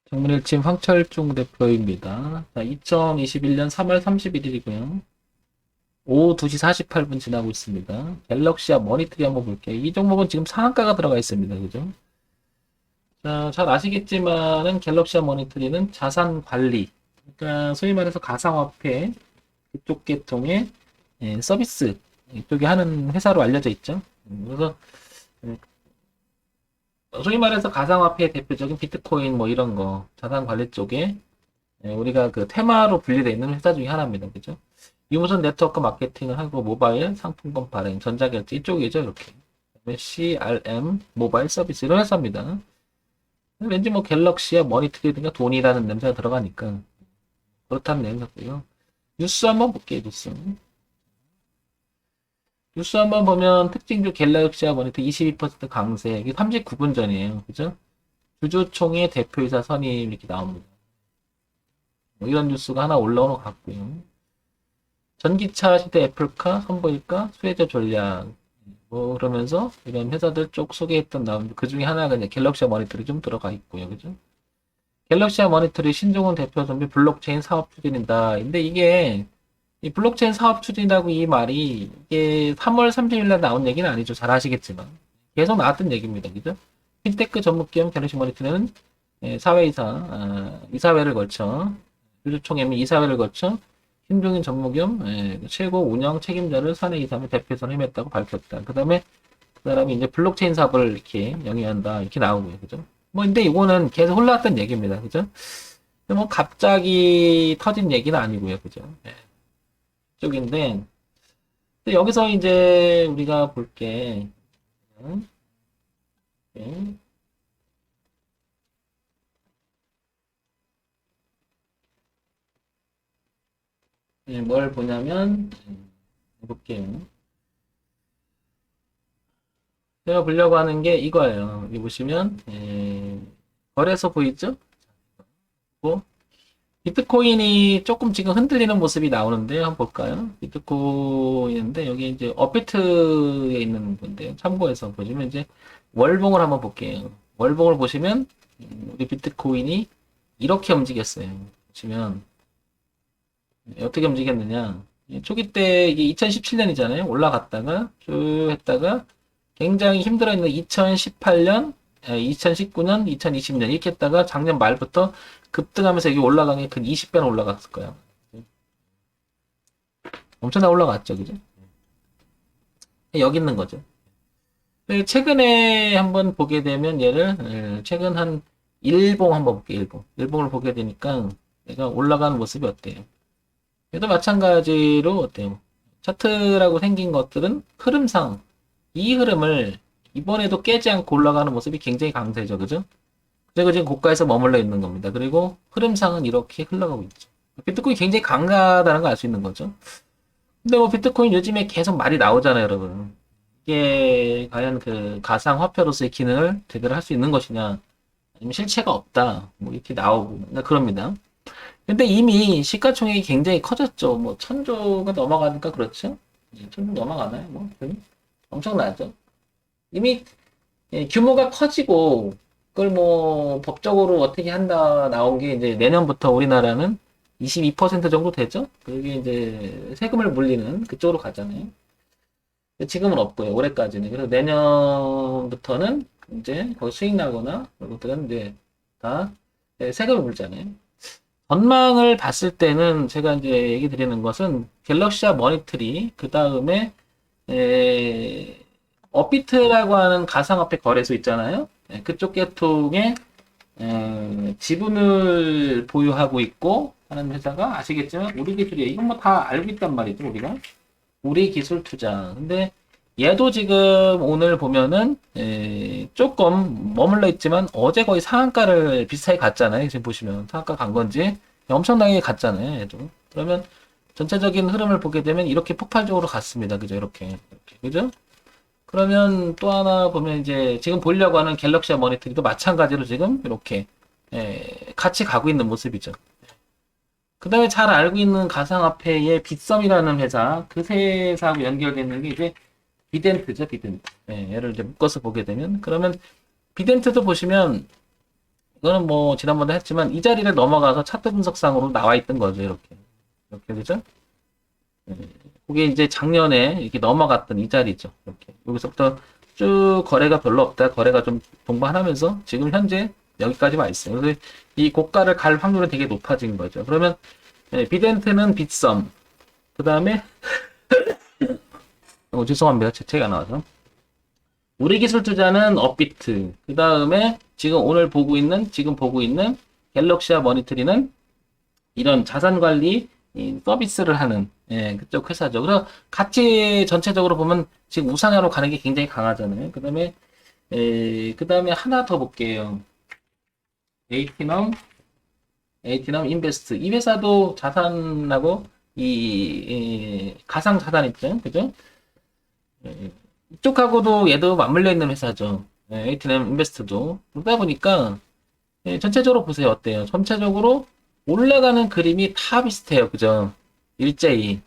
정문일침 황철중 대표입니다. 자, 2021년 3월 31일이고요. 오후 2시 48분 지나고 있습니다. 갤럭시와 머니터리 한번 볼게요. 이 종목은 지금 상한가가 들어가 있습니다. 그죠? 자, 잘 아시겠지만은 갤럭시와 머니터리는 자산 관리, 그러니까 소위 말해서 가상화폐 그쪽 계통의 서비스 이쪽에 하는 회사로 알려져 있죠. 그래서 소위 말해서 가상화폐의 대표적인 비트코인 뭐 이런 거 자산 관리 쪽에 우리가 그 테마로 분리되어 있는 회사 중에 하나입니다. 그죠? 유무선 네트워크 마케팅을 하고 모바일 상품권 발행, 전자결제 이쪽이죠. 이렇게. 그다음에 CRM 모바일 서비스 이런 회사입니다. 왠지 뭐 갤럭시야 머니터리든가 돈이라는 냄새가 들어가니까 그렇다는 내용이고요. 뉴스 한번 볼게요. 뉴스. 뉴스 한번 보면 특징주 갤럭시와 머니터 22% 강세. 이게 39분 전이에요. 그죠? 주주총회 대표이사 선임 이렇게 나옵니다. 뭐 이런 뉴스가 하나 올라오는 것 같고요. 전기차 시대 애플카 선보일까 수혜자 전략 뭐 그러면서 이런 회사들 쪽 소개했던 나오는데 그 중에 하나가 이제 갤럭시아 머니터리 좀 들어가 있고요. 그죠? 갤럭시아 머니터리 신종훈 대표 선배 블록체인 사업 추진이다. 근데 이게 이 블록체인 사업 추진이라고 이 말이 이게 3월 30일 날 나온 얘기는 아니죠. 잘 아시겠지만 계속 나왔던 얘기입니다. 그죠? 핀테크 전문기업 갤럭시 머니터리는 사회이사 이사회를 거쳐 주주총회 및 이사회를 거쳐 신종인 전무겸 최고 운영 책임자를 사내 이사회 대표에서 임했다고 밝혔다. 그 다음에 그 사람이 이제 블록체인 사업을 이렇게 영위한다 이렇게 나오고요, 그죠? 뭐 근데 이거는 계속 흘러왔던 얘기입니다, 그죠? 뭐 갑자기 터진 얘기는 아니고요, 그죠? 쪽인데 여기서 이제 우리가 볼게 뭘 보냐면 볼게요. 제가 보려고 하는 게 이거예요. 여기 보시면 거래소 보이죠? 뭐 비트코인이 조금 지금 흔들리는 모습이 나오는데 한번 볼까요? 비트코인인데 여기 이제 업비트에 있는 건데요. 참고해서 보시면 이제 월봉을 한번 볼게요. 월봉을 보시면 우리 비트코인이 이렇게 움직였어요. 보시면 어떻게 움직였느냐? 초기 때 이게 2017년이잖아요. 올라갔다가 쭉 했다가 굉장히 힘들어했는 2018년, 2019년, 2020년 이렇게 했다가 작년 말부터 급등하면서 여기 올라간 게 근 20배는 올라갔을 거예요. 엄청나게 올라갔죠, 그죠? 여기 있는 거죠. 최근에 한번 보게 되면 얘를 최근 한 일봉 한번 볼게요. 일봉. 일봉을 보게 되니까 얘가 올라가는 모습이 어때요? 얘도 마찬가지로 어때요? 차트라고 생긴 것들은 흐름상 이 흐름을 이번에도 깨지 않고 올라가는 모습이 굉장히 강세죠. 그죠? 그리고 지금 고가에서 머물러 있는 겁니다. 그리고 흐름상은 이렇게 흘러가고 있죠. 비트코인 굉장히 강하다는 걸 알 수 있는 거죠. 근데 뭐 비트코인 요즘에 계속 말이 나오잖아요, 여러분. 이게 과연 그 가상 화폐로서의 기능을 제대로 할 수 있는 것이냐, 아니면 실체가 없다, 뭐 이렇게 나오고 그럽니다. 근데 이미 시가총액이 굉장히 커졌죠. 뭐 천조가 넘어가니까 그렇죠. 천조 넘어가나요? 뭐 엄청나죠. 이미 규모가 커지고 그걸 뭐 법적으로 어떻게 한다 나온 게 이제 내년부터 우리나라는 22% 정도 되죠? 그게 이제 세금을 물리는 그쪽으로 가잖아요. 지금은 없고요. 올해까지는. 그래서 내년부터는 이제 거기 수익 나거나 그런 것들은 이제 다 세금을 물잖아요. 전망을 봤을 때는 제가 이제 얘기 드리는 것은 갤럭시와 머니터리 그 다음에 업비트라고 하는 가상화폐 거래소 있잖아요. 그쪽 계통의 지분을 보유하고 있고 하는 회사가 아시겠지만 우리 기술이에요. 이건 뭐 다 알고 있단 말이죠, 우리가. 우리 기술 투자. 근데 얘도 지금 오늘 보면은 조금 머물러 있지만 어제 거의 상한가를 비슷하게 갔잖아요. 지금 보시면 상한가 간 건지 엄청나게 갔잖아요. 얘도. 그러면 전체적인 흐름을 보게 되면 이렇게 폭발적으로 갔습니다. 그죠? 이렇게. 그죠? 그러면 또 하나 보면 이제 지금 보려고 하는 갤럭시와 머니터리도 마찬가지로 지금 이렇게 같이 가고 있는 모습이죠. 그 다음에 잘 알고 있는 가상화폐의 빗썸이라는 회사, 그 회사하고 연결되는 게 이제 비덴트죠, 비덴트. 얘를 이제 묶어서 보게 되면, 그러면 비덴트도 보시면 이거는 뭐 지난번에 했지만 이 자리를 넘어가서 차트 분석상으로 나와 있던 거죠. 이렇게 그죠? 예, 그게 이제 작년에 이렇게 넘어갔던 이 자리죠. 이렇게 여기서부터 쭉 거래가 별로 없다. 거래가 좀 동반하면서 지금 현재 여기까지 와 있어요. 그래서 이 고가를 갈 확률은 되게 높아진 거죠. 그러면 비덴트는 빗썸, 그 다음에 죄송합니다. 재채가 나와서 우리 기술 투자는 업비트, 그 다음에 지금 보고 있는 갤럭시와 머니터리는 이런 자산 관리 서비스를 하는 그쪽 회사죠. 그래서 같이 전체적으로 보면 지금 우상향으로 가는 게 굉장히 강하잖아요. 그다음에 하나 더 볼게요. 에이티넘 에이티넘 인베스트 이 회사도 자산하고 가상 자산 있죠, 그죠? 예, 이쪽하고도 얘도 맞물려 있는 회사죠. 에이티넘 인베스트도 그러다 보니까 전체적으로 보세요. 어때요? 전체적으로 올라가는 그림이 다 비슷해요. 그죠? 일제히.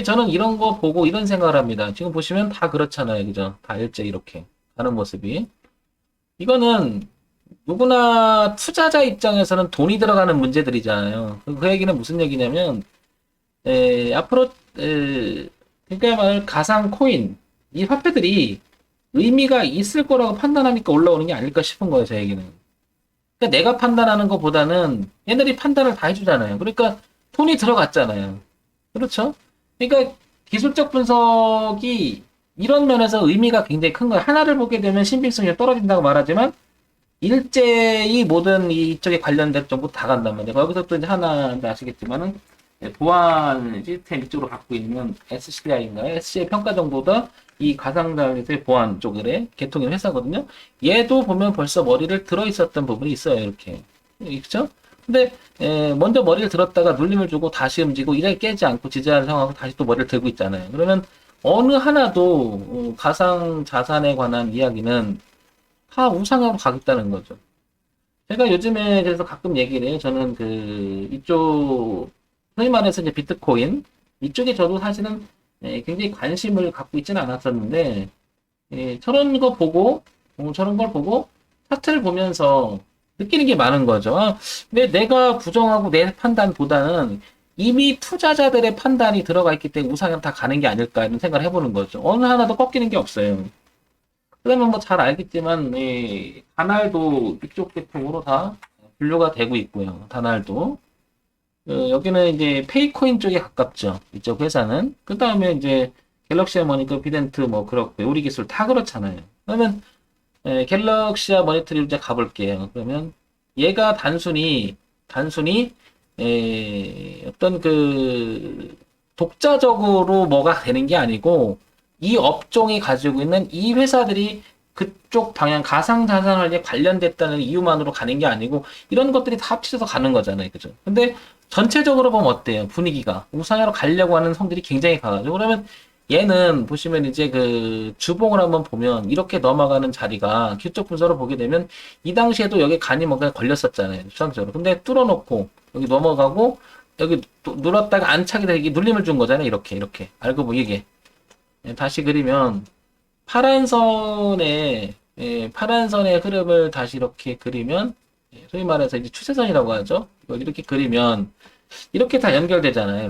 저는 이런 거 보고 이런 생각을 합니다. 지금 보시면 다 그렇잖아요. 그죠? 다 일제히 이렇게 가는 모습이. 이거는 누구나 투자자 입장에서는 돈이 들어가는 문제들이잖아요. 그 얘기는 무슨 얘기냐면, 앞으로, 그러니까 말 가상 코인, 이 화폐들이 의미가 있을 거라고 판단하니까 올라오는 게 아닐까 싶은 거예요. 제 얘기는. 그러니까 내가 판단하는 것보다는 얘네들이 판단을 다 해주잖아요. 그러니까 돈이 들어갔잖아요. 그렇죠? 그러니까 기술적 분석이 이런 면에서 의미가 굉장히 큰 거예요. 하나를 보게 되면 신빙성이 떨어진다고 말하지만 일제히 모든 이쪽에 관련된 정보 다 간단 말이에요. 거기서 또 이제 하나 아시겠지만은 보안 시스템 이쪽으로 갖고 있는 SCI인가요? SCI 평가 정보가 이 가상자산의 보안 쪽에 개통인 회사거든요. 얘도 보면 벌써 머리를 들어 있었던 부분이 있어요. 이렇게. 그렇죠? 근데 먼저 머리를 들었다가 눌림을 주고 다시 움직이고 이렇게 깨지 않고 지지하는 상황으로 다시 또 머리를 들고 있잖아요. 그러면 어느 하나도 가상 자산에 관한 이야기는 다 우상향으로 가겠다는 거죠. 제가 요즘에 그래서 가끔 얘기를 해요. 저는 이쪽 소위 말해서 이제 비트코인 이쪽에 저도 사실은 굉장히 관심을 갖고 있지는 않았었는데 저런 걸 보고 차트를 보면서 느끼는 게 많은 거죠. 근데 내가 부정하고 내 판단보다는 이미 투자자들의 판단이 들어가 있기 때문에 우상향 다 가는 게 아닐까 이런 생각을 해보는 거죠. 어느 하나도 꺾이는 게 없어요. 그러면 뭐 잘 알겠지만 다날도 이쪽 계통으로 다 분류가 되고 있고요. 다날도 여기는 이제 페이코인 쪽에 가깝죠. 이쪽 회사는. 그 다음에 이제 갤럭시아 머니터, 비덴트 뭐 그렇고 우리 기술 다 그렇잖아요. 그러면 갤럭시아 머니터리로 이제 가볼게요. 그러면 얘가 단순히 어떤 독자적으로 뭐가 되는 게 아니고 이 업종이 가지고 있는 이 회사들이 그쪽 방향 가상자산에 관련됐다는 이유만으로 가는 게 아니고 이런 것들이 다 합쳐서 가는 거잖아요. 그죠? 근데 전체적으로 보면 어때요? 분위기가 우상향으로 가려고 하는 성들이 굉장히 강하죠. 그러면 얘는 보시면 이제 주봉을 한번 보면 이렇게 넘어가는 자리가 기술적 분석을 보게 되면 이 당시에도 여기 간이 뭔가 걸렸었잖아요. 수상적으로. 근데 뚫어놓고 여기 넘어가고 여기 눌렀다가 안착이 되게 눌림을 준 거잖아요. 이렇게 알고 보면 이게 다시 그리면 파란 선의 흐름을 다시 이렇게 그리면 소위 말해서 이제 추세선이라고 하죠. 이걸 이렇게 그리면 이렇게 다 연결되잖아요.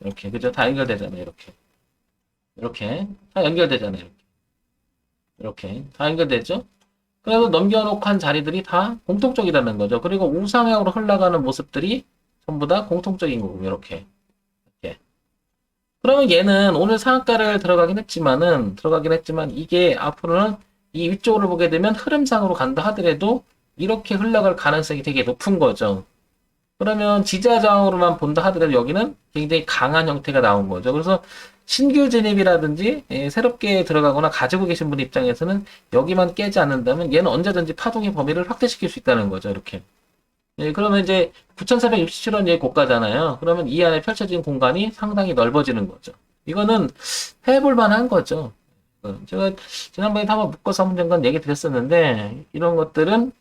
이렇게 그죠? 다 연결되잖아요. 이렇게 다 연결되잖아요. 이렇게 다 연결되죠? 그래서 넘겨놓고 한 자리들이 다 공통적이라는 거죠. 그리고 우상향으로 흘러가는 모습들이 전부 다 공통적인 거고 이렇게. 그러면 얘는 오늘 상한가를 들어가긴 했지만 이게 앞으로는 이 위쪽으로 보게 되면 흐름상으로 간다 하더라도 이렇게 흘러갈 가능성이 되게 높은 거죠. 그러면 지지저항으로만 본다 하더라도 여기는 굉장히 강한 형태가 나온 거죠. 그래서 신규 진입이라든지 새롭게 들어가거나 가지고 계신 분 입장에서는 여기만 깨지 않는다면 얘는 언제든지 파동의 범위를 확대시킬 수 있다는 거죠. 이렇게. 그러면 이제 9,467원 의 고가잖아요. 그러면 이 안에 펼쳐진 공간이 상당히 넓어지는 거죠. 이거는 해볼 만한 거죠. 제가 지난번에 한번 묶어서 한번 잠깐 얘기 드렸었는데 이런 것들은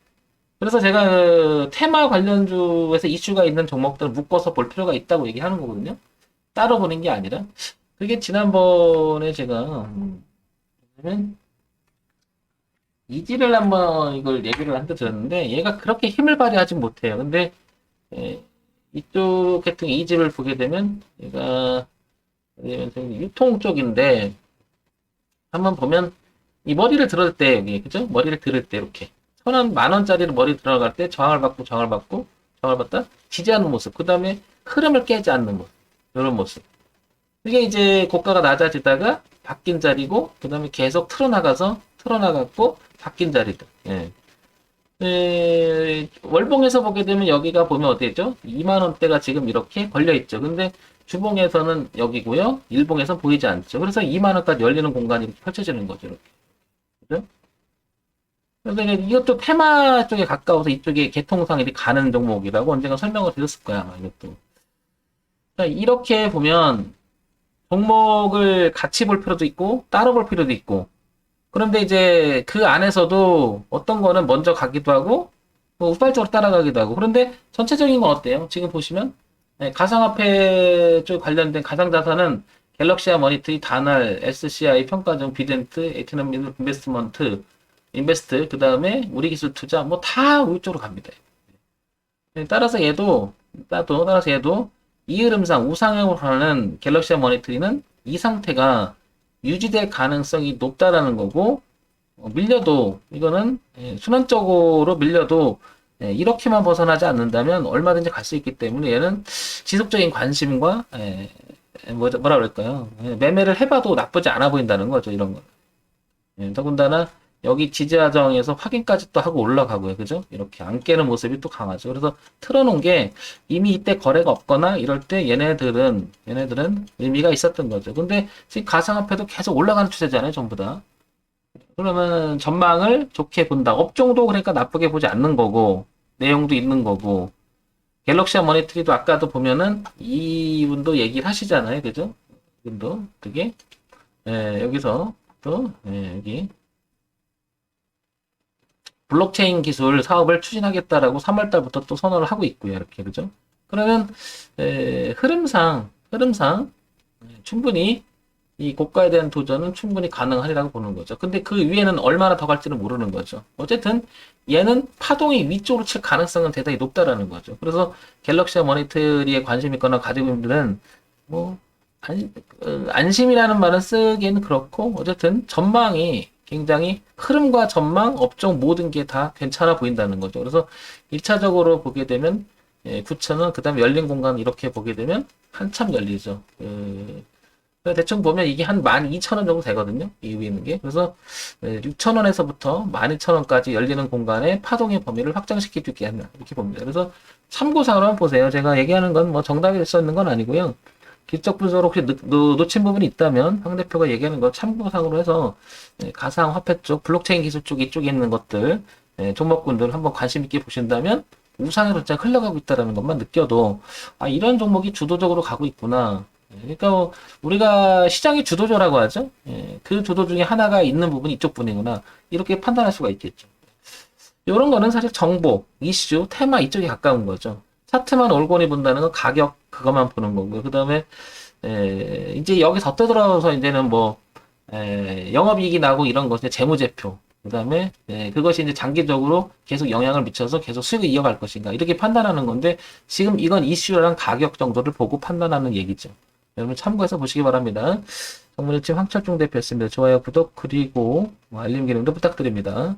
그래서 제가 테마 관련주에서 이슈가 있는 종목들을 묶어서 볼 필요가 있다고 얘기하는 거거든요. 따로 보는 게 아니라 그게 지난번에 제가 이지를 한번 이걸 얘기를 한테 들었는데 얘가 그렇게 힘을 발휘하진 못해요. 근데 이쪽 계통 이지를 보게 되면 얘가 유통 쪽인데 한번 보면 이 머리를 들을 때 여기 그죠? 머리를 들을 때 이렇게 1,000원, 10,000원짜리로 머리 들어갈 때 저항을 받다 지지하는 모습. 그 다음에 흐름을 깨지 않는 모습. 이런 모습. 이게 이제 고가가 낮아지다가 바뀐 자리고 그 다음에 계속 틀어나갔고 바뀐 자리들. 예. 월봉에서 보게 되면 여기가 보면 어디죠? 2만 원대가 지금 이렇게 걸려 있죠. 근데 주봉에서는 여기고요. 일봉에서는 보이지 않죠. 그래서 2만 원까지 열리는 공간이 이렇게 펼쳐지는 거죠. 이렇게. 그죠? 그래서 이것도 테마 쪽에 가까워서 이쪽에 개통상 이렇게 가는 종목이라고 언젠가 설명을 드렸을 거야. 아마 이것도. 그러니까 이렇게 보면 종목을 같이 볼 필요도 있고 따로 볼 필요도 있고 그런데 이제 그 안에서도 어떤 거는 먼저 가기도 하고 뭐 우발적으로 따라가기도 하고 그런데 전체적인 건 어때요? 지금 보시면 가상화폐 쪽 관련된 가상자산은 갤럭시아 머니터리, 다날, SCI, 평가정, 비덴트, 에이트넘 인베스트, 그 다음에 우리기술 투자 뭐 다 우쪽으로 갑니다. 따라서 얘도 이 흐름상 우상향으로 가는 갤럭시아 머니터리는 이 상태가 유지될 가능성이 높다라는 거고 밀려도 이거는 순환적으로 밀려도 이렇게만 벗어나지 않는다면 얼마든지 갈 수 있기 때문에 얘는 지속적인 관심과 뭐라 그럴까요? 매매를 해봐도 나쁘지 않아 보인다는 거죠. 이런 거. 더군다나 여기 지지하정에서 확인까지 또 하고 올라가고요. 그죠? 이렇게 안 깨는 모습이 또 강하죠. 그래서 틀어놓은 게 이미 이때 거래가 없거나 이럴 때 얘네들은 의미가 있었던 거죠. 근데 지금 가상화폐도 계속 올라가는 추세잖아요. 전부 다. 그러면 전망을 좋게 본다. 업종도 그러니까 나쁘게 보지 않는 거고 내용도 있는 거고 갤럭시아 머니터리도 아까도 보면은 이분도 얘기를 하시잖아요. 그죠? 이분도 그게 여기서 또 여기 블록체인 기술 사업을 추진하겠다라고 3월 달부터 또 선언을 하고 있고요. 이렇게 그죠? 그러면 흐름상 충분히 이 고가에 대한 도전은 충분히 가능하리라고 보는 거죠. 근데 그 위에는 얼마나 더 갈지는 모르는 거죠. 어쨌든 얘는 파동이 위쪽으로 칠 가능성은 대단히 높다라는 거죠. 그래서 갤럭시아 머니터리에 관심 있거나 가지고 있는 분들은 뭐 안심이라는 말은 쓰기에는 그렇고 어쨌든 전망이 굉장히 흐름과 전망, 업종 모든 게 다 괜찮아 보인다는 거죠. 그래서 1차적으로 보게 되면 9,000원, 그 다음에 열린 공간 이렇게 보게 되면 한참 열리죠. 대충 보면 이게 한 12,000원 정도 되거든요. 이 위에 있는 게. 그래서 6,000원에서부터 12,000원까지 열리는 공간의 파동의 범위를 확장시킬 수 있게 한다. 이렇게 봅니다. 그래서 참고사항으로 한번 보세요. 제가 얘기하는 건 뭐 정답이 될 수 있는 건 아니고요. 기술적 분석으로 혹시 놓친 부분이 있다면 황 대표가 얘기하는 거 참고상으로 해서 가상화폐 쪽, 블록체인 기술 쪽 이쪽에 있는 것들 종목군들 한번 관심 있게 보신다면 우상으로 진짜 흘러가고 있다는 것만 느껴도 아 이런 종목이 주도적으로 가고 있구나. 그러니까 우리가 시장이 주도주라고 하죠. 그 주도 중에 하나가 있는 부분이 이쪽 분이구나. 이렇게 판단할 수가 있겠죠. 이런 거는 사실 정보, 이슈, 테마 이쪽에 가까운 거죠. 차트만 올고니 본다는 건 가격 그것만 보는 거고요. 그 다음에 이제 여기서 떠들어서 이제는 뭐 영업이익이 나고 이런 것의 재무제표. 그 다음에 그것이 이제 장기적으로 계속 영향을 미쳐서 계속 수익을 이어갈 것인가 이렇게 판단하는 건데 지금 이건 이슈랑 가격 정도를 보고 판단하는 얘기죠. 여러분 참고해서 보시기 바랍니다. 정문일침 황철중 대표였습니다. 좋아요, 구독 그리고 알림 기능도 부탁드립니다.